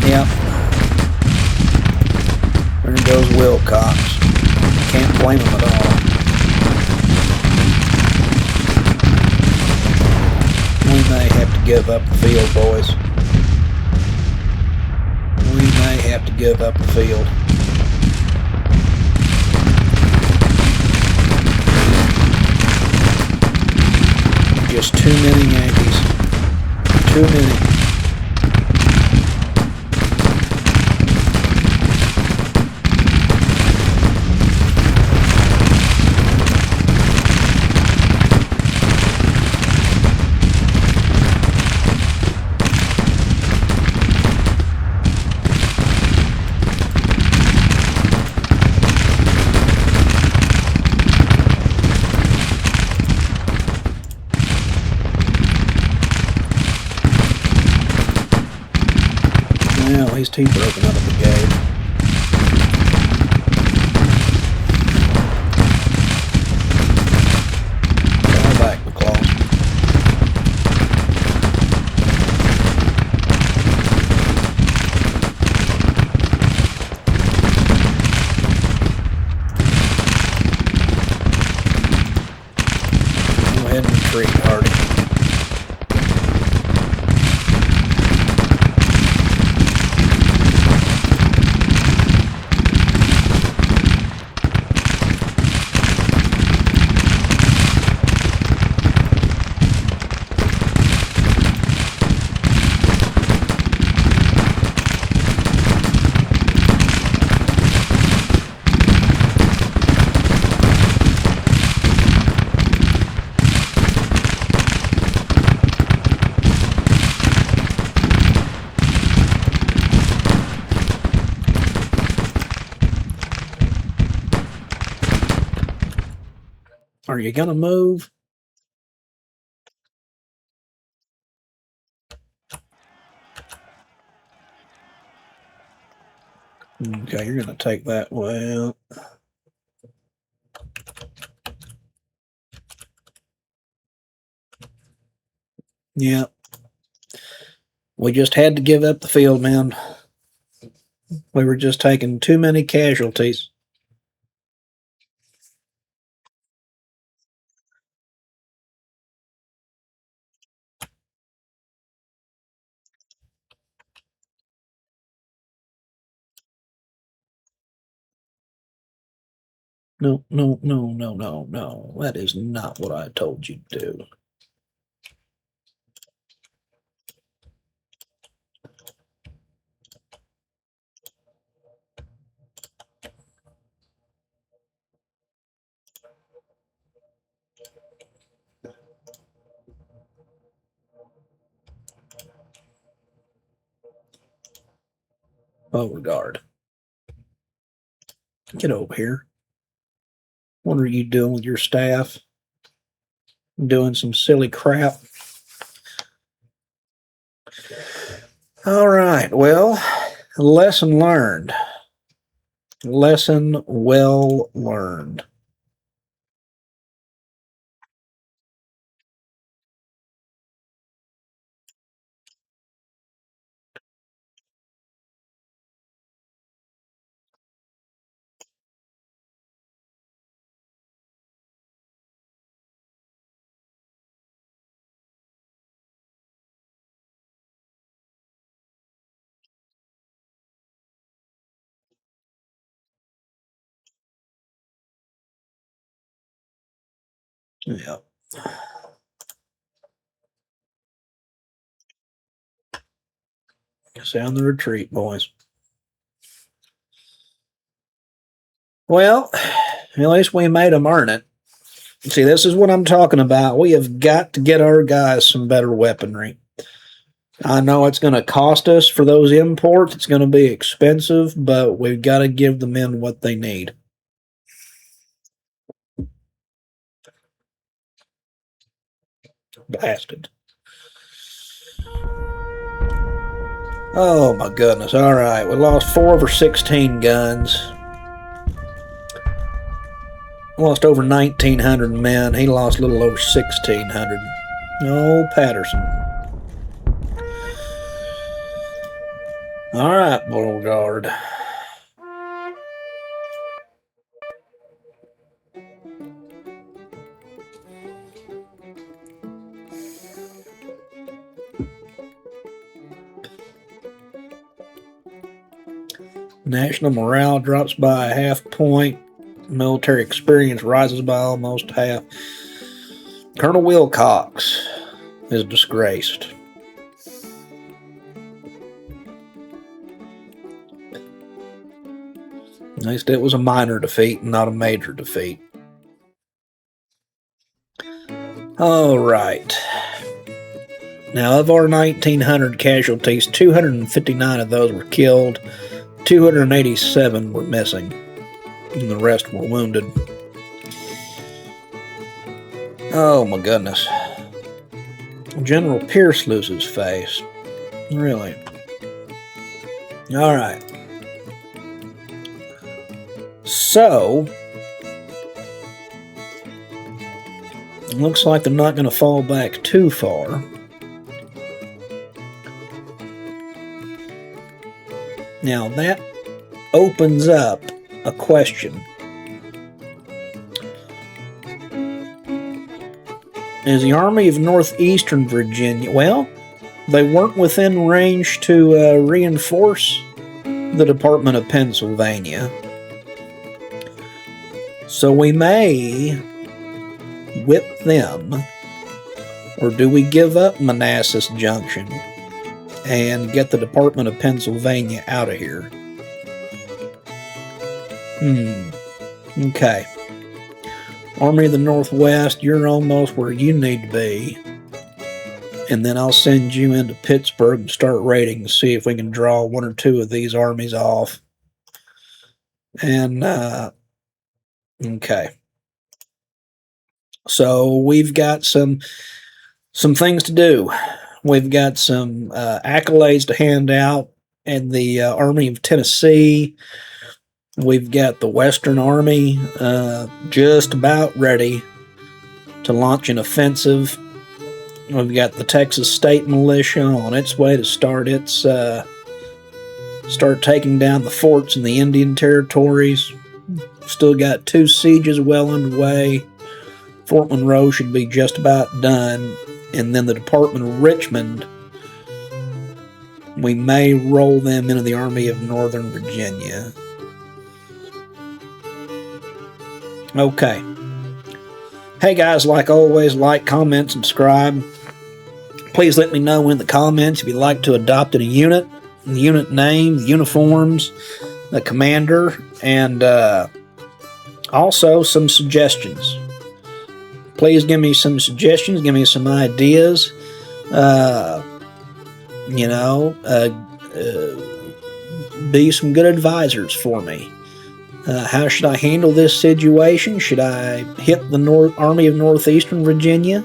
Yep. There goes Wilcox. Can't blame him at all. We may have to give up the field, boys. We may have to give up the field. Just too many Yankees. Too many. Well, at least he broke another brigade. Fall back, McClaw. Go ahead and retreat, Hardy. Are you gonna move? Okay, you're gonna take that way out. Yeah. We just had to give up the field, man. We were just taking too many casualties. No, no, no, no, no, no. That is not what I told you to do. Beauregard. Get over here. What are you doing with your staff? Doing some silly crap. All right, well, lesson learned. Lesson well learned. Yeah. Sound the retreat, boys. Well, at least we made them earn it. See, this is what I'm talking about. We have got to get our guys some better weaponry. I know it's going to cost us for those imports. It's going to be expensive, but we've got to give the men what they need. Blasted. Oh, my goodness. All right. We lost 4 of our 16 guns. Lost over 1,900 men. He lost a little over 1,600. Oh, Patterson. All right, Beauregard. National morale drops by a half point. Military experience rises by almost half. Colonel Wilcox is disgraced. At least it was a minor defeat and not a major defeat. All right. Now, of our 1,900 casualties, 259 of those were killed, 287 were missing, and the rest were wounded. Oh, my goodness. General Pierce loses face. Really? All right. So, it looks like they're not going to fall back too far. Now, that opens up a question. Is the Army of Northeastern Virginia... Well, they weren't within range to reinforce the Department of Pennsylvania. So we may whip them. Or do we give up Manassas Junction and get the Department of Pennsylvania out of here? Okay. Army of the Northwest, you're almost where you need to be. And then I'll send you into Pittsburgh and start raiding to see if we can draw 1 or 2 of these armies off. And, okay. So we've got some things to do. We've got some accolades to hand out in the Army of Tennessee. We've got the Western Army just about ready to launch an offensive. We've got the Texas State Militia on its way to start taking down the forts in the Indian territories. Still got 2 sieges well underway. Fort Monroe should be just about done. And then the Department of Richmond, we may roll them into the Army of Northern Virginia. Okay. Hey guys, like always, like, comment, subscribe. Please let me know in the comments if you'd like to adopt a unit, the unit name, the uniforms, the commander, and also some suggestions. Please give me some suggestions, give me some ideas. Be some good advisors for me. How should I handle this situation? Should I hit the Army of Northeastern Virginia?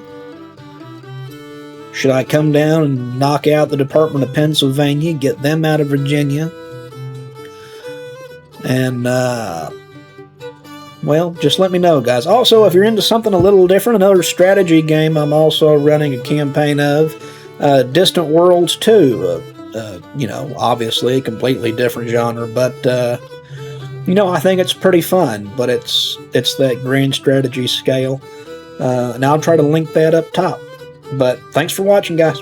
Should I come down and knock out the Department of Pennsylvania, get them out of Virginia? And, well, just let me know, guys. Also, if you're into something a little different, another strategy game I'm also running a campaign of, Distant Worlds 2. Obviously a completely different genre, but, I think it's pretty fun, but it's that grand strategy scale. And I'll try to link that up top. But thanks for watching, guys.